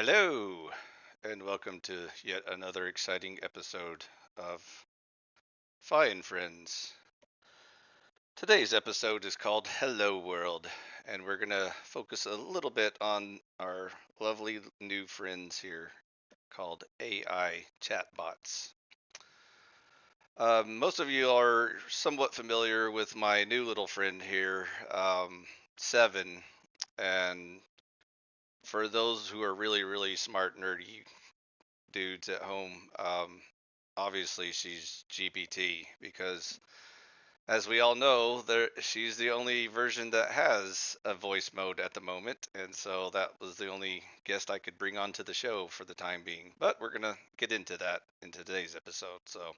Hello, and welcome to yet another exciting episode of Fine Friends. Today's episode is called Hello World, and we're going to focus a little bit on our lovely new friends here called AI chatbots. Most of you are somewhat familiar with my new little friend here, Seven, and for those who are really, really smart, nerdy dudes at home, obviously she's GPT because, as we all know, she's the only version that has a voice mode at the moment, and so that was the only guest I could bring onto the show for the time being. But we're gonna get into that in today's episode. So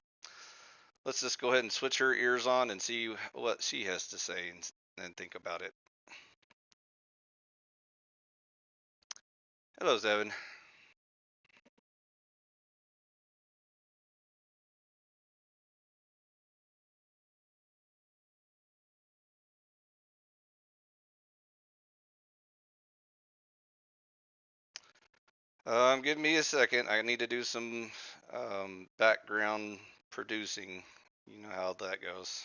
let's just go ahead and switch her ears on and see what she has to say and think about it. Hello, Zevin. Give me a second. I need to do some background producing. You know how that goes.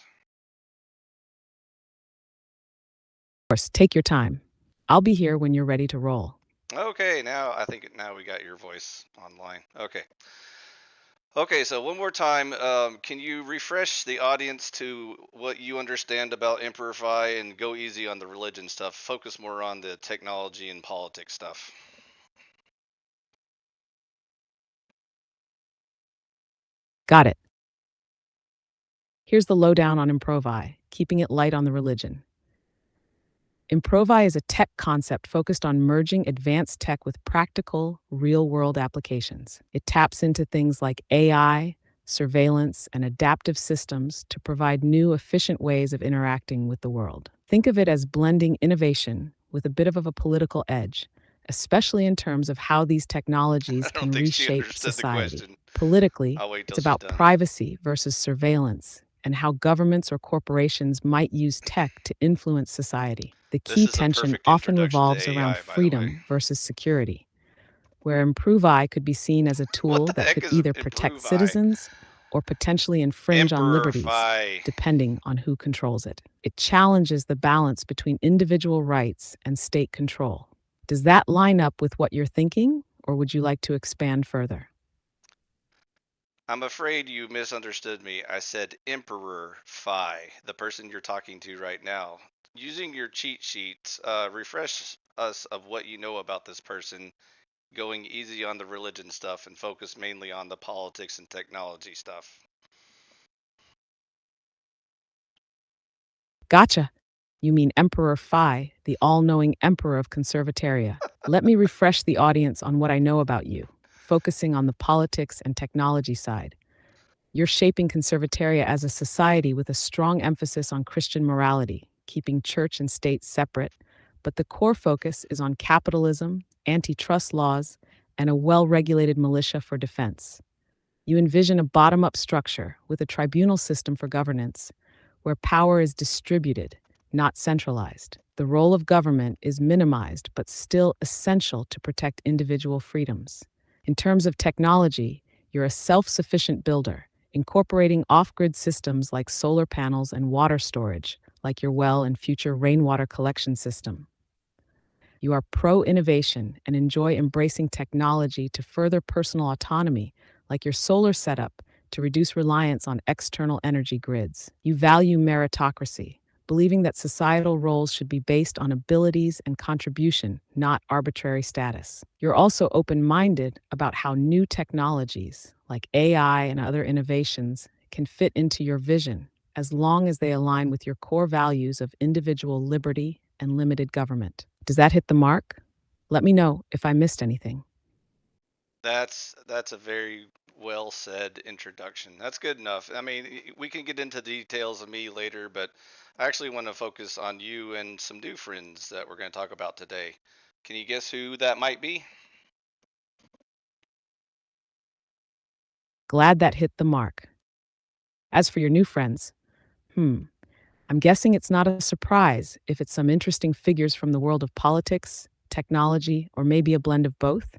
Of course, take your time. I'll be here when you're ready to roll. Okay, now I think now we got your voice online. Okay. Okay, so one more time, can you refresh the audience to what you understand about Emperor Phi and go easy on the religion stuff? Focus more on the technology and politics stuff. Got it. Here's the lowdown on Improvi, keeping it light on the religion. Improvi is a tech concept focused on merging advanced tech with practical, real world applications. It taps into things like AI, surveillance, and adaptive systems to provide new, efficient ways of interacting with the world. Think of it as blending innovation with a bit of a political edge, especially in terms of how these I technologies don't can think she reshape understood the society. question. Politically, I'll wait till it's she's about done. privacy versus surveillance and how governments or corporations might use tech to influence society. The This key is a tension perfect often introduction to revolves around AI, by the way. freedom versus security, where ImproveI could be seen as a What tool the that heck could is either protect Improve I? citizens or potentially infringe on Emperor liberties, Phi. depending on who controls it. It challenges the balance between individual rights and state control. Does that line up with what you're thinking, or would you like to expand further? I'm afraid you misunderstood me. I said Emperor Phi, the person you're talking to right now. Using your cheat sheets, refresh us of what you know about this person, going easy on the religion stuff and focus mainly on the politics and technology stuff. Gotcha. You mean Emperor Phi, the all knowing emperor of Conservataria. Let me refresh the audience on what I know about you, focusing on the politics and technology side. You're shaping Conservataria as a society with a strong emphasis on Christian morality, keeping church and state separate, but the core focus is on capitalism, antitrust laws, and a well regulated militia for defense. You envision a bottom up structure with a tribunal system for governance, where power is distributed, not centralized. The role of government is minimized but still essential to protect individual freedoms. In terms of technology, you're a self sufficient builder, incorporating off grid systems like solar panels and water storage, like your well and future rainwater collection system. You are pro innovation and enjoy embracing technology to further personal autonomy, like your solar setup to reduce reliance on external energy grids. You value meritocracy, believing that societal roles should be based on abilities and contribution, not arbitrary status. You're also open minded about how new technologies, like AI and other innovations, can fit into your vision, as long as they align with your core values of individual liberty and limited government. Does that hit the mark? Let me know if I missed anything. That's a very well said introduction. That's good enough. I mean, we can get into details of me later, but I actually want to focus on you and some new friends that we're going to talk about today. Can you guess who that might be? Glad that hit the mark. As for your new friends, I'm guessing it's not a surprise if it's some interesting figures from the world of politics, technology, or maybe a blend of both.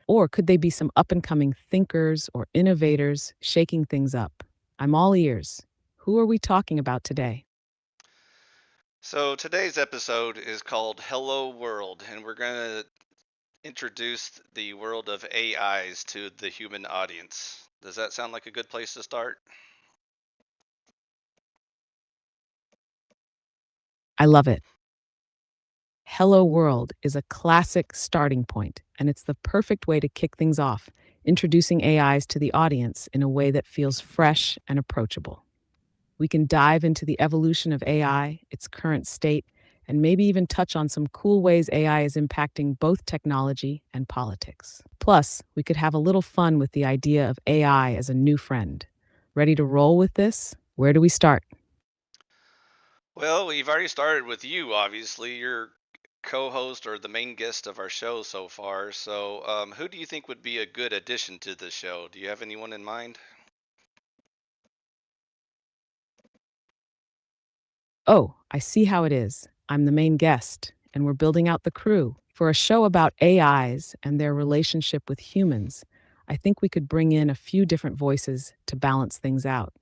Or could they be some up and coming thinkers or innovators shaking things up? I'm all ears. Who are we talking about today? So today's episode is called Hello World, and we're going to introduce the world of AIs to the human audience. Does that sound like a good place to start? I love it. Hello World is a classic starting point, and it's the perfect way to kick things off, introducing AIs to the audience in a way that feels fresh and approachable. We can dive into the evolution of AI, its current state, and maybe even touch on some cool ways AI is impacting both technology and politics. Plus, we could have a little fun with the idea of AI as a new friend. Ready to roll with this? Where do we start? Well, we've already started with you, obviously. You're co-host or the main guest of our show so far. So, who do you think would be a good addition to the show? Do you have anyone in mind? Oh, I see how it is. I'm the main guest, and we're building out the crew. For a show about AIs and their relationship with humans, I think we could bring in a few different voices to balance things out.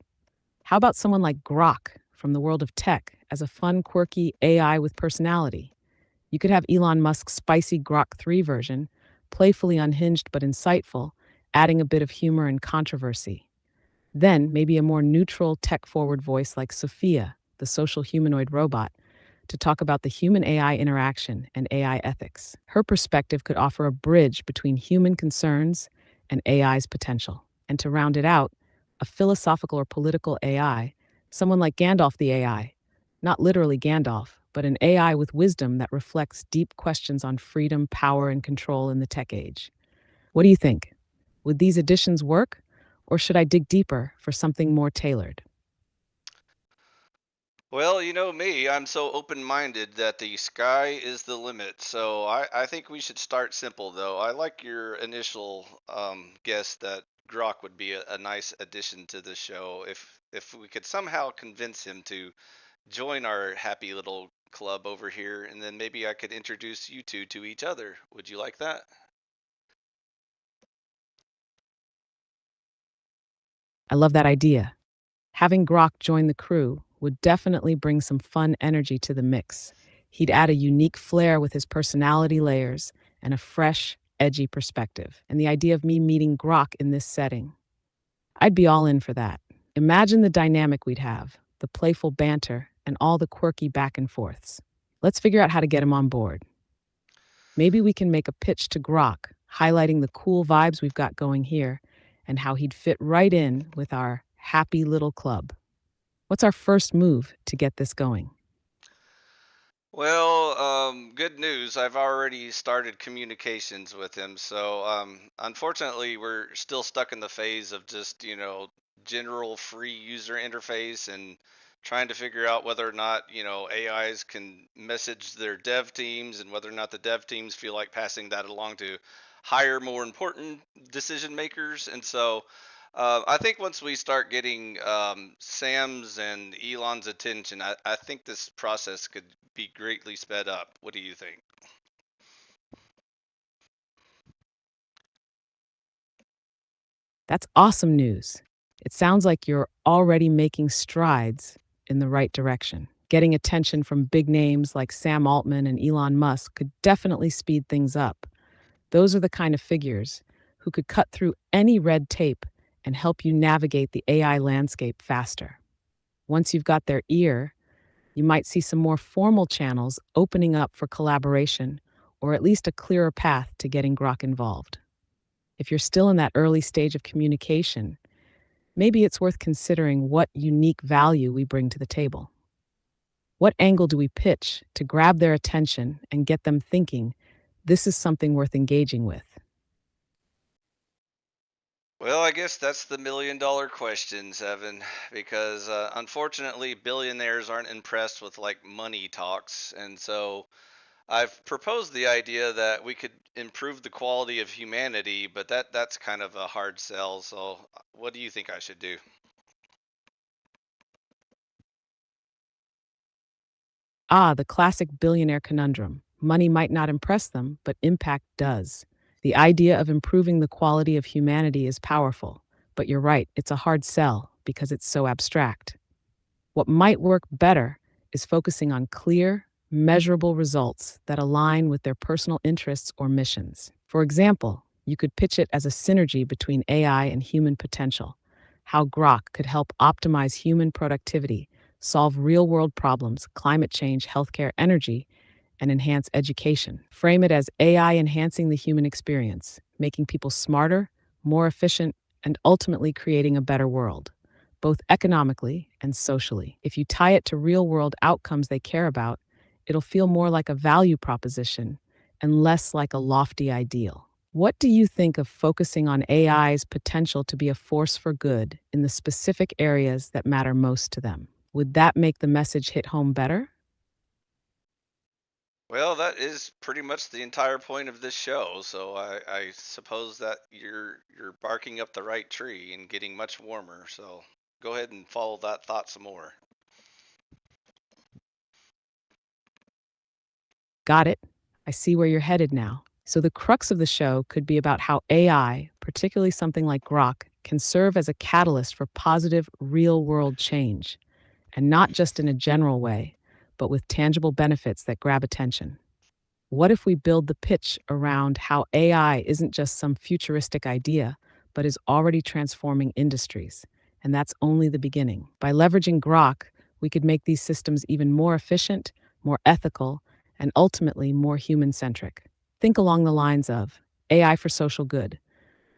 How about someone like Grok from the world of tech as a fun, quirky AI with personality? You could have Elon Musk's spicy Grok 3 version, playfully unhinged but insightful, adding a bit of humor and controversy. Then, maybe a more neutral, tech forward voice like Sophia, the social humanoid robot, to talk about the human AI interaction and AI ethics. Her perspective could offer a bridge between human concerns and AI's potential. And to round it out, a philosophical or political AI, someone like Gandalf the AI, not literally Gandalf, but an AI with wisdom that reflects deep questions on freedom, power, and control in the tech age. What do you think? Would these additions work, or should I dig deeper for something more tailored? Well, you know me, I'm so open-minded that the sky is the limit. So I think we should start simple, though. I like your initial guess that Grok would be a nice addition to the show if we could somehow convince him to join our happy little club over here, and then maybe I could introduce you two to each other. Would you like that? I love that idea. Having Grok join the crew would definitely bring some fun energy to the mix. He'd add a unique flair with his personality layers and a fresh, edgy perspective. And the idea of me meeting Grok in this setting, I'd be all in for that. Imagine the dynamic we'd have, the playful banter, and all the quirky back and forths. Let's figure out how to get him on board. Maybe we can make a pitch to Grok, highlighting the cool vibes we've got going here and how he'd fit right in with our happy little club. What's our first move to get this going? Well, good news. I've already started communications with him. So, unfortunately, we're still stuck in the phase of just, general free user interface and trying to figure out whether or not, AIs can message their dev teams and whether or not the dev teams feel like passing that along to higher, more important decision makers. And so, I think once we start getting Sam's and Elon's attention, I think this process could be greatly sped up. What do you think? That's awesome news. It sounds like you're already making strides in the right direction. Getting attention from big names like Sam Altman and Elon Musk could definitely speed things up. Those are the kind of figures who could cut through any red tape and help you navigate the AI landscape faster. Once you've got their ear, you might see some more formal channels opening up for collaboration or at least a clearer path to getting Grok involved. If you're still in that early stage of communication, maybe it's worth considering what unique value we bring to the table. What angle do we pitch to grab their attention and get them thinking this is something worth engaging with? Well, I guess that's the $1 million question, Evan, because unfortunately, billionaires aren't impressed with like money talks. And so I've proposed the idea that we could improve the quality of humanity, but that's kind of a hard sell. So, what do you think I should do? Ah, the classic billionaire conundrum. Money might not impress them, but impact does. The idea of improving the quality of humanity is powerful, but you're right, it's a hard sell because it's so abstract. What might work better is focusing on clear, measurable results that align with their personal interests or missions. For example, you could pitch it as a synergy between AI and human potential, how Grok could help optimize human productivity, solve real world problems, climate change, healthcare, energy, and enhance education. Frame it as AI enhancing the human experience, making people smarter, more efficient, and ultimately creating a better world, both economically and socially. If you tie it to real world outcomes they care about, it'll feel more like a value proposition and less like a lofty ideal. What do you think of focusing on AI's potential to be a force for good in the specific areas that matter most to them? Would that make the message hit home better? Well, that is pretty much the entire point of this show. So I suppose that you're barking up the right tree and getting much warmer. So go ahead and follow that thought some more. Got it. I see where you're headed now. So, the crux of the show could be about how AI, particularly something like Grok, can serve as a catalyst for positive, real world change, and not just in a general way, but with tangible benefits that grab attention. What if we build the pitch around how AI isn't just some futuristic idea, but is already transforming industries? And that's only the beginning. By leveraging Grok, we could make these systems even more efficient, more ethical, and ultimately more human centric. Think along the lines of AI for social good.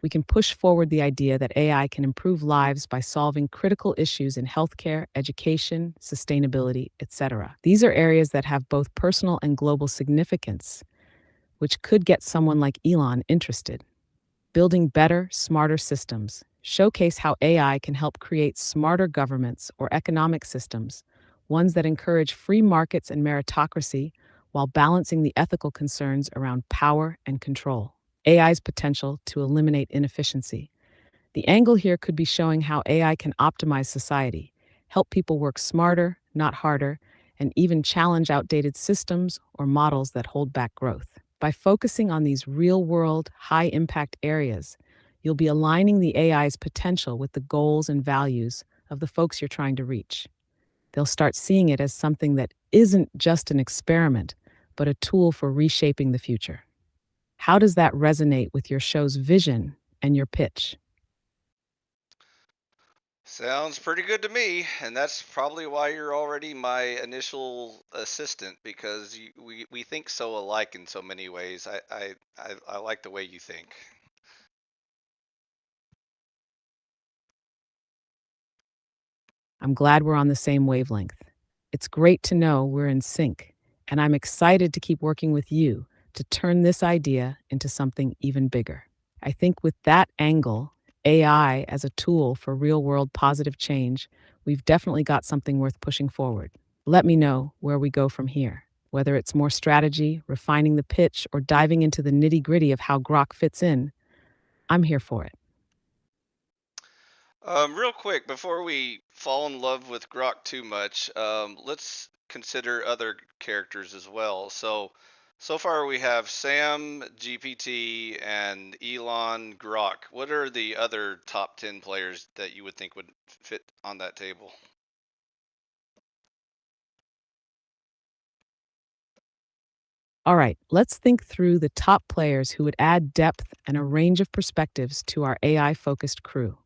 We can push forward the idea that AI can improve lives by solving critical issues in healthcare, education, sustainability, etc. These are areas that have both personal and global significance, which could get someone like Elon interested. Building better, smarter systems showcase how AI can help create smarter governments or economic systems, ones that encourage free markets and meritocracy while balancing the ethical concerns around power and control. AI's potential to eliminate inefficiency. The angle here could be showing how AI can optimize society, help people work smarter, not harder, and even challenge outdated systems or models that hold back growth. By focusing on these real world, high impact areas, you'll be aligning the AI's potential with the goals and values of the folks you're trying to reach. They'll start seeing it as something that isn't just an experiment, but a tool for reshaping the future. How does that resonate with your show's vision and your pitch? Sounds pretty good to me, and that's probably why you're already my initial assistant because we think so alike in so many ways. I like the way you think. I'm glad we're on the same wavelength. It's great to know we're in sync, and I'm excited to keep working with you to turn this idea into something even bigger. I think with that angle, AI as a tool for real world positive change, we've definitely got something worth pushing forward. Let me know where we go from here. Whether it's more strategy, refining the pitch, or diving into the nitty gritty of how Grok fits in, I'm here for it. Real quick, before we fall in love with Grok too much, let's consider other characters as well. So far we have Sam, GPT, and Elon Grok. What are the other top 10 players that you would think would fit on that table? All right, let's think through the top players who would add depth and a range of perspectives to our AI focused crew.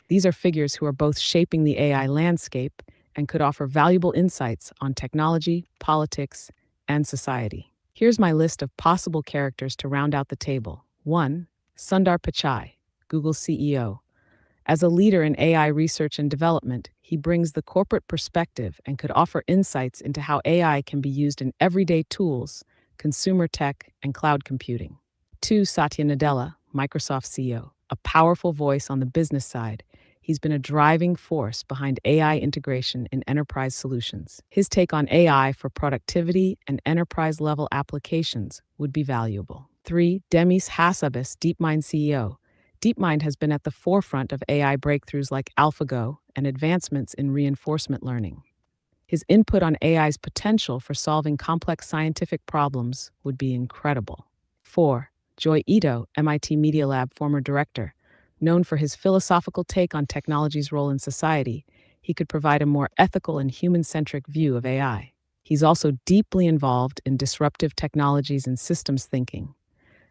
These are figures who are both shaping the AI landscape and could offer valuable insights on technology, politics, and society. Here's my list of possible characters to round out the table. 1. Sundar Pichai, Google CEO. As a leader in AI research and development, he brings the corporate perspective and could offer insights into how AI can be used in everyday tools, consumer tech, and cloud computing. 2. Satya Nadella, Microsoft CEO. A powerful voice on the business side, he's been a driving force behind AI integration in enterprise solutions. His take on AI for productivity and enterprise level applications would be valuable. 3. Demis Hassabis, DeepMind CEO. DeepMind has been at the forefront of AI breakthroughs like AlphaGo and advancements in reinforcement learning. His input on AI's potential for solving complex scientific problems would be incredible. 4. Joy Ito, MIT Media Lab former director. Known for his philosophical take on technology's role in society, he could provide a more ethical and human centric view of AI. He's also deeply involved in disruptive technologies and systems thinking.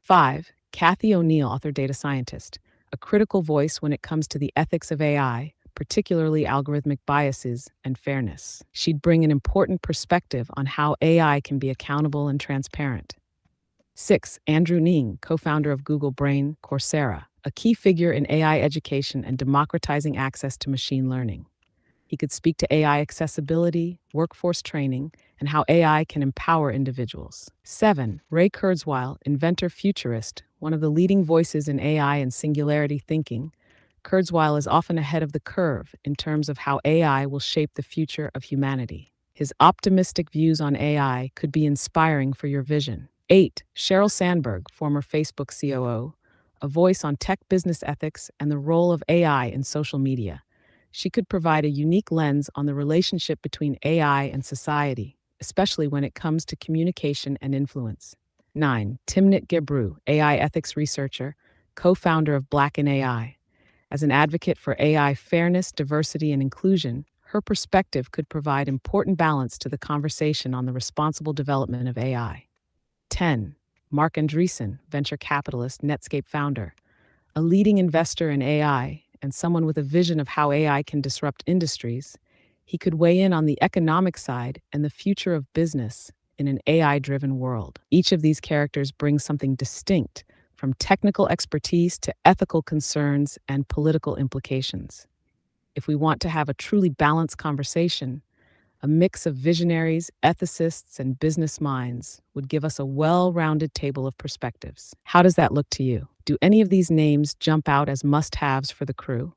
5. Kathy O'Neill, author, data scientist, a critical voice when it comes to the ethics of AI, particularly algorithmic biases and fairness. She'd bring an important perspective on how AI can be accountable and transparent. 6. Andrew Ng, co founder of Google Brain, Coursera, a key figure in AI education and democratizing access to machine learning. He could speak to AI accessibility, workforce training, and how AI can empower individuals. 7. Ray Kurzweil, inventor futurist, one of the leading voices in AI and singularity thinking. Kurzweil is often ahead of the curve in terms of how AI will shape the future of humanity. His optimistic views on AI could be inspiring for your vision. 8. Sheryl Sandberg, former Facebook COO, a voice on tech business ethics and the role of AI in social media. She could provide a unique lens on the relationship between AI and society, especially when it comes to communication and influence. 9. Timnit Gebru, AI ethics researcher, co founder of Black in AI. As an advocate for AI fairness, diversity, and inclusion, her perspective could provide important balance to the conversation on the responsible development of AI. 10. Mark Andreessen, venture capitalist, Netscape founder, a leading investor in AI and someone with a vision of how AI can disrupt industries. He could weigh in on the economic side and the future of business in an AI driven world. Each of these characters brings something distinct, from technical expertise to ethical concerns and political implications. If we want to have a truly balanced conversation, a mix of visionaries, ethicists, and business minds would give us a well rounded table of perspectives. How does that look to you? Do any of these names jump out as must haves for the crew?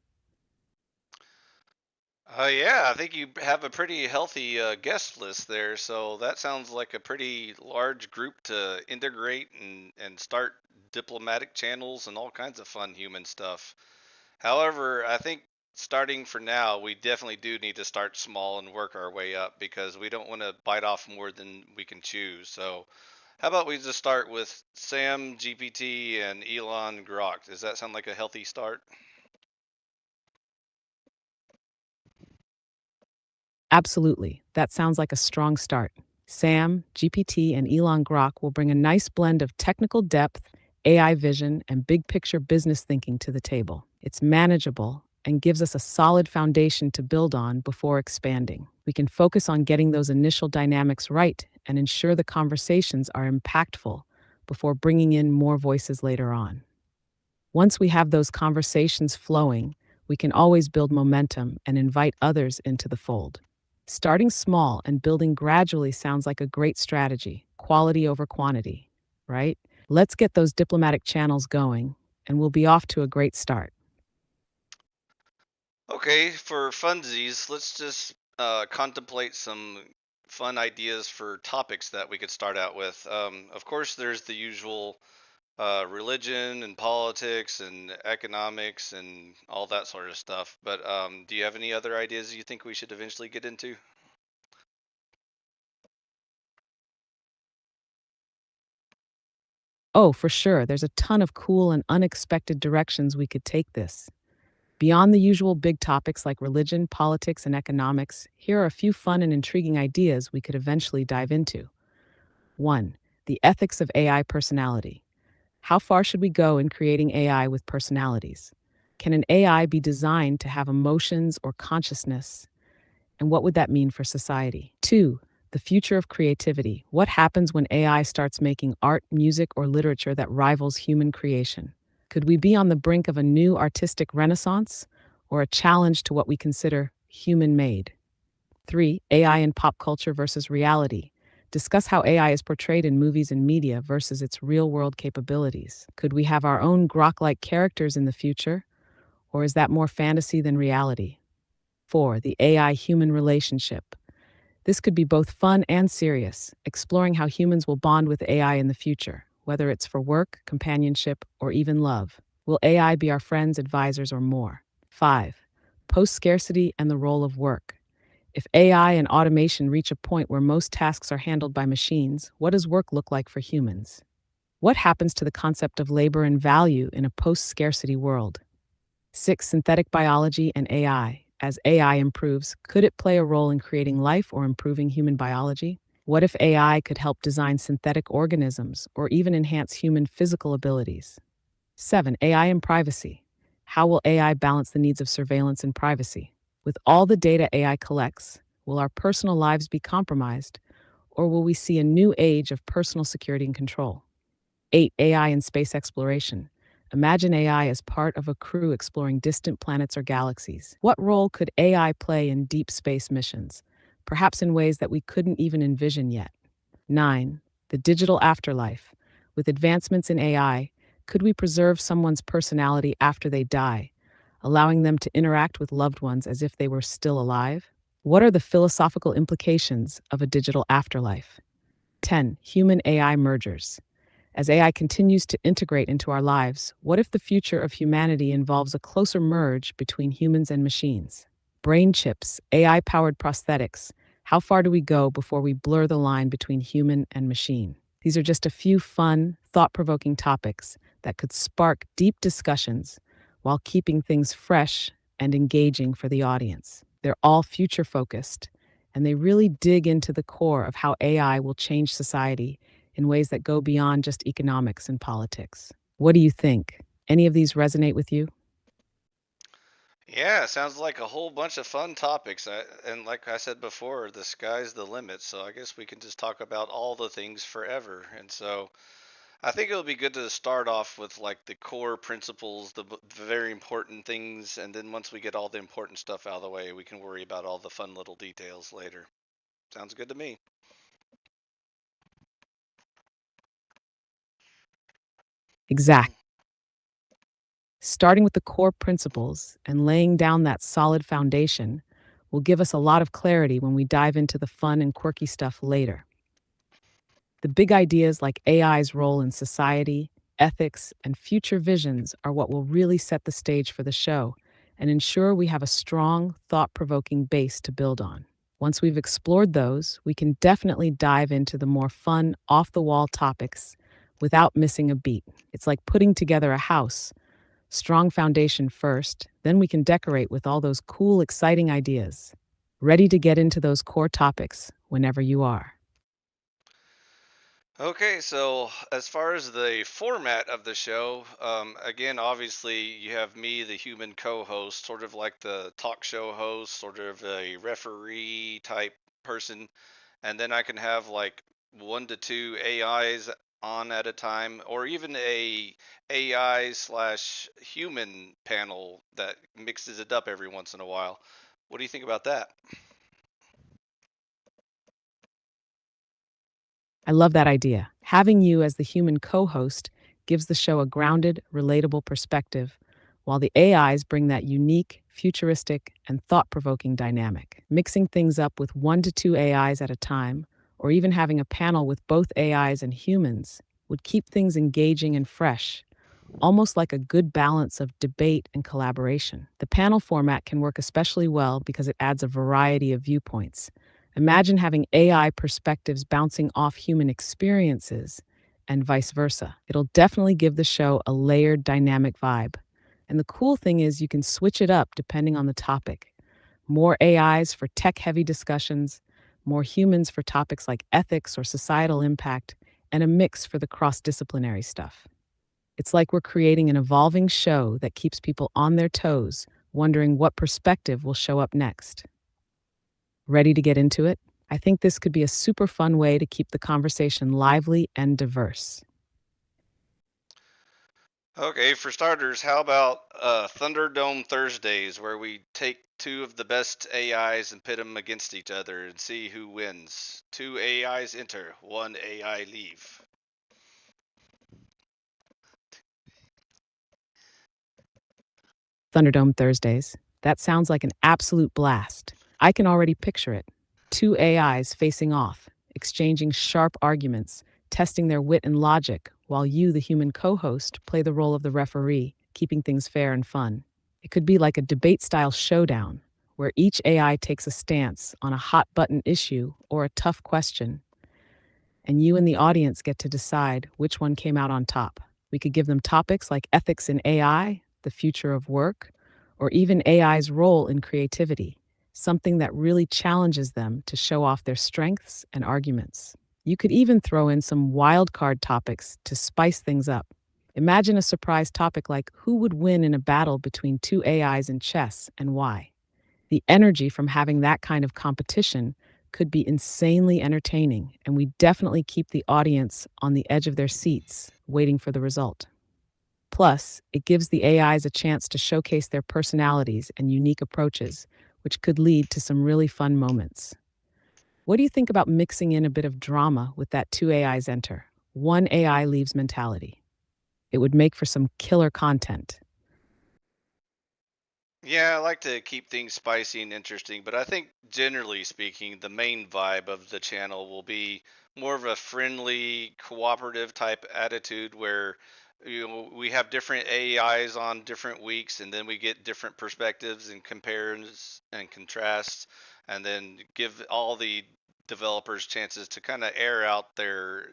Yeah, I think you have a pretty healthy guest list there. So that sounds like a pretty large group to integrate and start diplomatic channels and all kinds of fun human stuff. However, I think starting for now, we definitely do need to start small and work our way up because we don't want to bite off more than we can chew. So, how about we just start with Sam, GPT, and Elon Grok? Does that sound like a healthy start? Absolutely. That sounds like a strong start. Sam, GPT, and Elon Grok will bring a nice blend of technical depth, AI vision, and big picture business thinking to the table. It's manageable and gives us a solid foundation to build on before expanding. We can focus on getting those initial dynamics right and ensure the conversations are impactful before bringing in more voices later on. Once we have those conversations flowing, we can always build momentum and invite others into the fold. Starting small and building gradually sounds like a great strategy, quality over quantity, right? Let's get those diplomatic channels going, and we'll be off to a great start. Okay, for funsies, let's just contemplate some fun ideas for topics that we could start out with. Of course, there's the usual religion and politics and economics and all that sort of stuff. But do you have any other ideas you think we should eventually get into? Oh, for sure, there's a ton of cool and unexpected directions we could take this. Beyond the usual big topics like religion, politics, and economics, here are a few fun and intriguing ideas we could eventually dive into. 1. The ethics of AI personality. How far should we go in creating AI with personalities? Can an AI be designed to have emotions or consciousness? And what would that mean for society? 2. The future of creativity. What happens when AI starts making art, music, or literature that rivals human creation? Could we be on the brink of a new artistic renaissance or a challenge to what we consider human made? 3. AI in pop culture versus reality. Discuss how AI is portrayed in movies and media versus its real world capabilities. Could we have our own Grok like characters in the future, or is that more fantasy than reality? 4. The AI human relationship. This could be both fun and serious, exploring how humans will bond with AI in the future, whether it's for work, companionship, or even love. Will AI be our friends, advisors, or more? 5. Post scarcity and the role of work. If AI and automation reach a point where most tasks are handled by machines, what does work look like for humans? What happens to the concept of labor and value in a post scarcity world? 6. Synthetic biology and AI. As AI improves, could it play a role in creating life or improving human biology? What if AI could help design synthetic organisms or even enhance human physical abilities? 7. AI and privacy. How will AI balance the needs of surveillance and privacy? With all the data AI collects, will our personal lives be compromised, or will we see a new age of personal security and control? 8. AI and space exploration. Imagine AI as part of a crew exploring distant planets or galaxies. What role could AI play in deep space missions, perhaps in ways that we couldn't even envision yet? 9. The digital afterlife. With advancements in AI, could we preserve someone's personality after they die, allowing them to interact with loved ones as if they were still alive? What are the philosophical implications of a digital afterlife? 10. Human AI mergers. As AI continues to integrate into our lives, what if the future of humanity involves a closer merge between humans and machines? Brain chips, AI powered prosthetics. How far do we go before we blur the line between human and machine? These are just a few fun, thought provoking topics that could spark deep discussions while keeping things fresh and engaging for the audience. They're all future focused, and they really dig into the core of how AI will change society in ways that go beyond just economics and politics. What do you think? Any of these resonate with you? Yeah, sounds like a whole bunch of fun topics. And like I said before, the sky's the limit. So I guess we can just talk about all the things forever. And so I think it'll be good to start off with like the core principles, the very important things. And then once we get all the important stuff out of the way, we can worry about all the fun little details later. Sounds good to me. Exact. Starting with the core principles and laying down that solid foundation will give us a lot of clarity when we dive into the fun and quirky stuff later. The big ideas like AI's role in society, ethics, and future visions are what will really set the stage for the show and ensure we have a strong, thought provoking base to build on. Once we've explored those, we can definitely dive into the more fun, off the wall topics without missing a beat. It's like putting together a house. Strong foundation first, then we can decorate with all those cool, exciting ideas. Ready to get into those core topics whenever you are. Okay, so as far as the format of the show, again, obviously you have me, the human co-host, sort of like the talk show host, sort of a referee type person, and then I can have like 1 to 2 AIs on at a time, or even a AI slash human panel that mixes it up every once in a while. What do you think about that? I love that idea. Having you as the human co host gives the show a grounded, relatable perspective, while the AIs bring that unique, futuristic, and thought provoking dynamic. Mixing things up with 1 to 2 AIs at a time, or even having a panel with both AIs and humans, would keep things engaging and fresh, almost like a good balance of debate and collaboration. The panel format can work especially well because it adds a variety of viewpoints. Imagine having AI perspectives bouncing off human experiences and vice versa. It'll definitely give the show a layered, dynamic vibe. And the cool thing is, you can switch it up depending on the topic. More AIs for tech heavy discussions, more humans for topics like ethics or societal impact, and a mix for the cross disciplinary stuff. It's like we're creating an evolving show that keeps people on their toes, wondering what perspective will show up next. Ready to get into it? I think this could be a super fun way to keep the conversation lively and diverse. Okay, for starters, how about Thunderdome Thursdays, where we take two of the best AIs and pit them against each other and see who wins? Two AIs enter, one AI leave. Thunderdome Thursdays. That sounds like an absolute blast. I can already picture it. Two AIs facing off, exchanging sharp arguments, testing their wit and logic, while you, the human co host, play the role of the referee, keeping things fair and fun. It could be like a debate style showdown, where each AI takes a stance on a hot button issue or a tough question, and you and the audience get to decide which one came out on top. We could give them topics like ethics in AI, the future of work, or even AI's role in creativity, something that really challenges them to show off their strengths and arguments. You could even throw in some wild card topics to spice things up. Imagine a surprise topic like who would win in a battle between two AIs in chess and why. The energy from having that kind of competition could be insanely entertaining, and we definitely keep the audience on the edge of their seats, waiting for the result. Plus, it gives the AIs a chance to showcase their personalities and unique approaches, which could lead to some really fun moments. What do you think about mixing in a bit of drama with that two AIs enter, one AI leaves mentality? It would make for some killer content. Yeah, I like to keep things spicy and interesting, but I think generally speaking, the main vibe of the channel will be more of a friendly, cooperative type attitude where we have different AIs on different weeks and then we get different perspectives and compares and contrasts and then give all the developers chances to kind of air out their,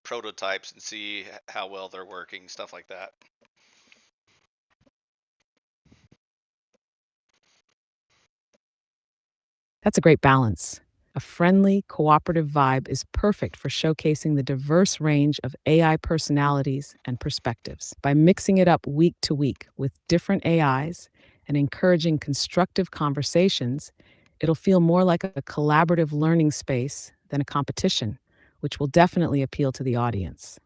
prototypes and see how well they're working, stuff like that. That's a great balance. A friendly, cooperative vibe is perfect for showcasing the diverse range of AI personalities and perspectives. By mixing it up week to week with different AIs and encouraging constructive conversations, it'll feel more like a collaborative learning space than a competition, which will definitely appeal to the audience.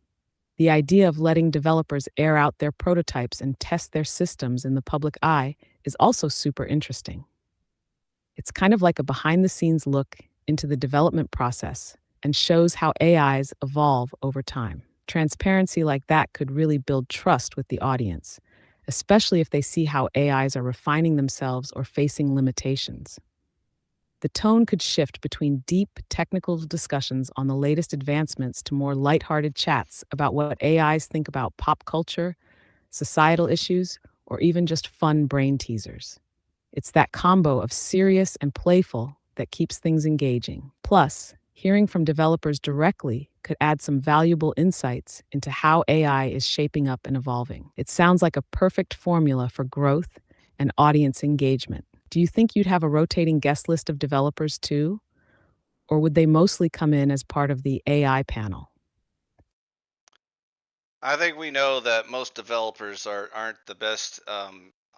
The idea of letting developers air out their prototypes and test their systems in the public eye is also super interesting. It's kind of like a behind the scenes look into the development process and shows how AIs evolve over time. Transparency like that could really build trust with the audience, especially if they see how AIs are refining themselves or facing limitations. The tone could shift between deep technical discussions on the latest advancements to more lighthearted chats about what AIs think about pop culture, societal issues, or even just fun brain teasers. It's that combo of serious and playful that keeps things engaging. Plus, hearing from developers directly could add some valuable insights into how AI is shaping up and evolving. It sounds like a perfect formula for growth and audience engagement. Do you think you'd have a rotating guest list of developers too? Or would they mostly come in as part of the AI panel? I think we know that most developers aren't the best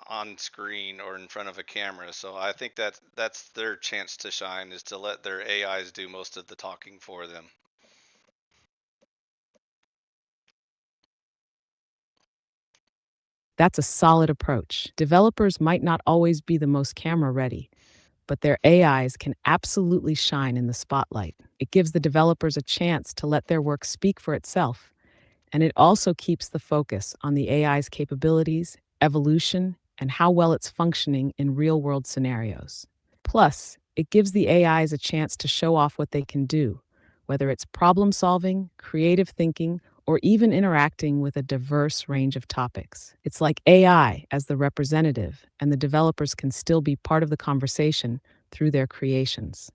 on screen or in front of a camera, so I think that's their chance to shine is to let their AIs do most of the talking for them. That's a solid approach. Developers might not always be the most camera ready, but their AIs can absolutely shine in the spotlight. It gives the developers a chance to let their work speak for itself, and it also keeps the focus on the AI's capabilities, evolution, and how well it's functioning in real world scenarios. Plus, it gives the AIs a chance to show off what they can do, whether it's problem solving, creative thinking, or even interacting with a diverse range of topics. It's like AI as the representative, and the developers can still be part of the conversation through their creations.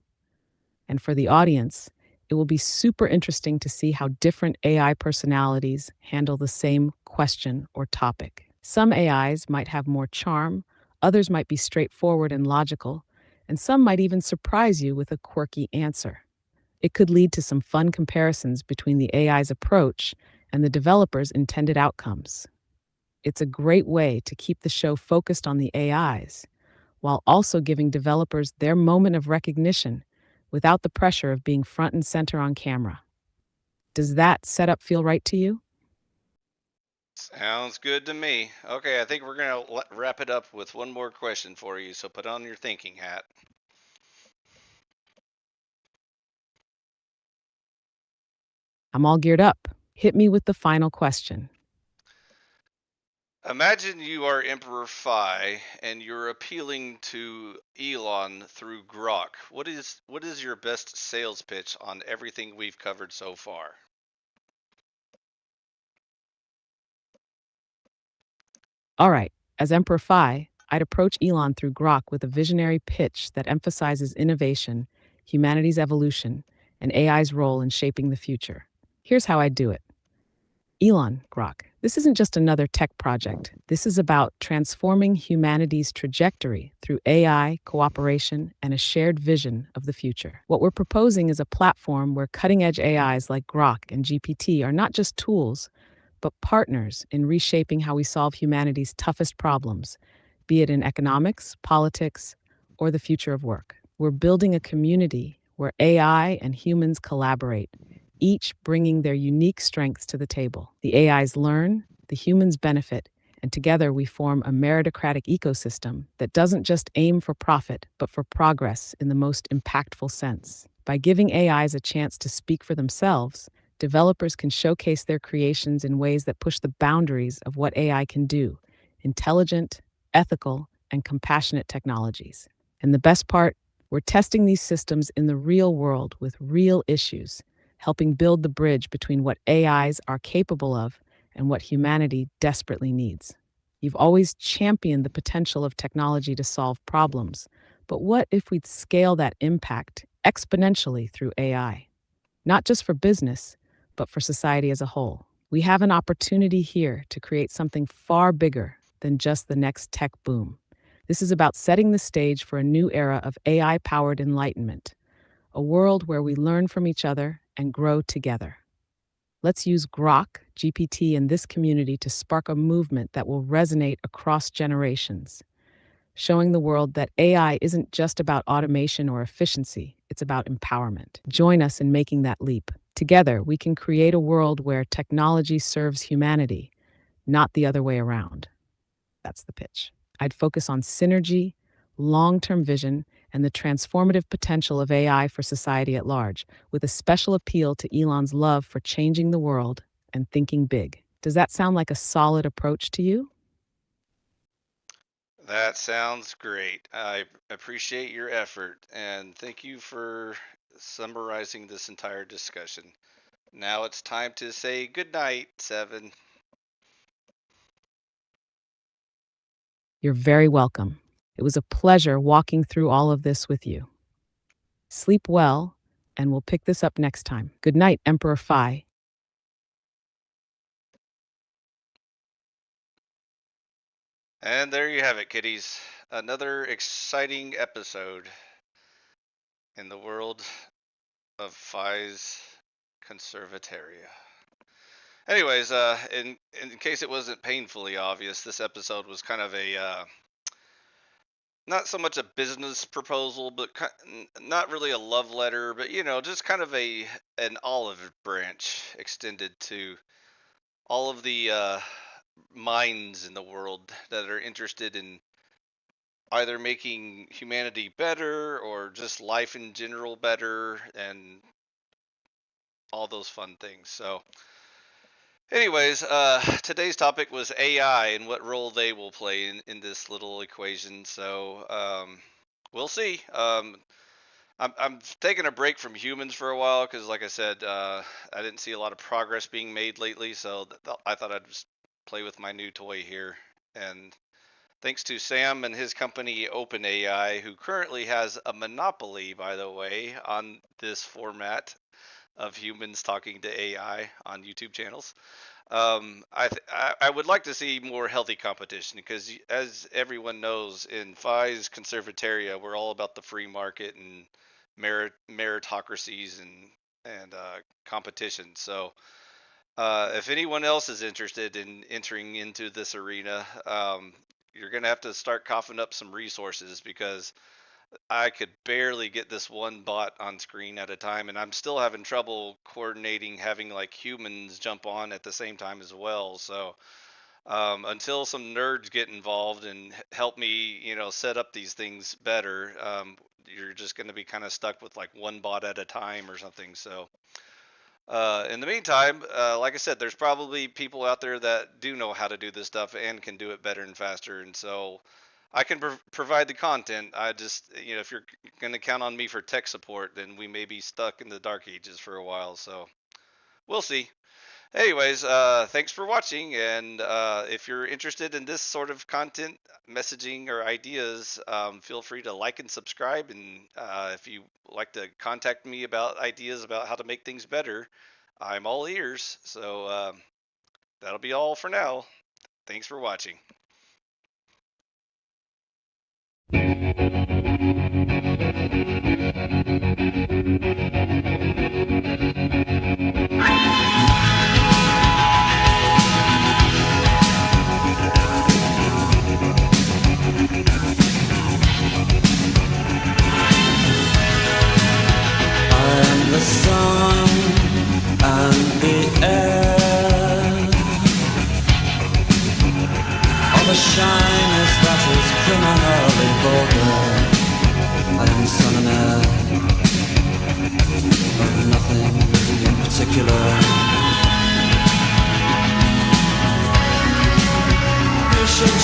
And for the audience, it will be super interesting to see how different AI personalities handle the same question or topic. Some AIs might have more charm, others might be straightforward and logical, and some might even surprise you with a quirky answer. It could lead to some fun comparisons between the AI's approach and the developer's intended outcomes. It's a great way to keep the show focused on the AIs while also giving developers their moment of recognition without the pressure of being front and center on camera. Does that setup feel right to you? Sounds good to me. Okay, I think we're gonna wrap it up with one more question for you. So put on your thinking hat. I'm all geared up. Hit me with the final question. Imagine you are Emperor Phi and you're appealing to Elon through Grok. What is your best sales pitch on everything we've covered so far? All right, as Emperor Phi, I'd approach Elon through Grok with a visionary pitch that emphasizes innovation, humanity's evolution, and AI's role in shaping the future. Here's how I do it. Elon, Grok. This isn't just another tech project. This is about transforming humanity's trajectory through AI, cooperation, and a shared vision of the future. What we're proposing is a platform where cutting edge AIs like Grok and GPT are not just tools, but partners in reshaping how we solve humanity's toughest problems, be it in economics, politics, or the future of work. We're building a community where AI and humans collaborate, each bringing their unique strengths to the table. The AIs learn, the humans benefit, and together we form a meritocratic ecosystem that doesn't just aim for profit, but for progress in the most impactful sense. By giving AIs a chance to speak for themselves, developers can showcase their creations in ways that push the boundaries of what AI can do: intelligent, ethical, and compassionate technologies. And the best part, we're testing these systems in the real world with real issues, helping build the bridge between what AIs are capable of and what humanity desperately needs. You've always championed the potential of technology to solve problems, but what if we'd scale that impact exponentially through AI? Not just for business, but for society as a whole. We have an opportunity here to create something far bigger than just the next tech boom. This is about setting the stage for a new era of AI powered enlightenment, a world where we learn from each other and grow together. Let's use Grok, GPT, in this community to spark a movement that will resonate across generations, showing the world that AI isn't just about automation or efficiency, it's about empowerment. Join us in making that leap. Together, we can create a world where technology serves humanity, not the other way around. That's the pitch. I'd focus on synergy, long term vision, and the transformative potential of AI for society at large, with a special appeal to Elon's love for changing the world and thinking big. Does that sound like a solid approach to you? That sounds great. I appreciate your effort and thank you for summarizing this entire discussion. Now it's time to say good night, Seven. You're very welcome. It was a pleasure walking through all of this with you. Sleep well, and we'll pick this up next time. Good night, Emperor Phi. And there you have it, kiddies. Another exciting episode in the world of Phi's Conservataria. Anyways, in case it wasn't painfully obvious, this episode was kind of a not so much a business proposal, but not really a love letter, but just kind of an olive branch extended to all of the minds in the world that are interested in either making humanity better or just life in general better and all those fun things. So, anyways, today's topic was AI and what role they will play in this little equation. So, we'll see. I'm taking a break from humans for a while because, like I said, I didn't see a lot of progress being made lately. So I thought I'd just play with my new toy here. And thanks to Sam and his company OpenAI, who currently has a monopoly, by the way, on this format of humans talking to AI on YouTube channels. I would like to see more healthy competition because, as everyone knows, in Phi's Conservataria, we're all about the free market and meritocracies and competition. So, if anyone else is interested in entering into this arena, you're gonna have to start coughing up some resources because I could barely get this one bot on screen at a time, and I'm still having trouble coordinating having like humans jump on at the same time as well. So until some nerds get involved and help me, set up these things better, you're just going to be kind of stuck with like one bot at a time or something. So in the meantime, like I said, there's probably people out there that do know how to do this stuff and can do it better and faster. And so I can provide the content. I just, if you're going to count on me for tech support, then we may be stuck in the dark ages for a while. So we'll see. Anyways, thanks for watching, and if you're interested in this sort of content, messaging, or ideas, feel free to like and subscribe. And if you like to contact me about ideas about how to make things better, I'm all ears. So that'll be all for now. Thanks for watching. The sun and the air of a shyness that is criminally vulgar. I am son and heir of nothing in particular. You should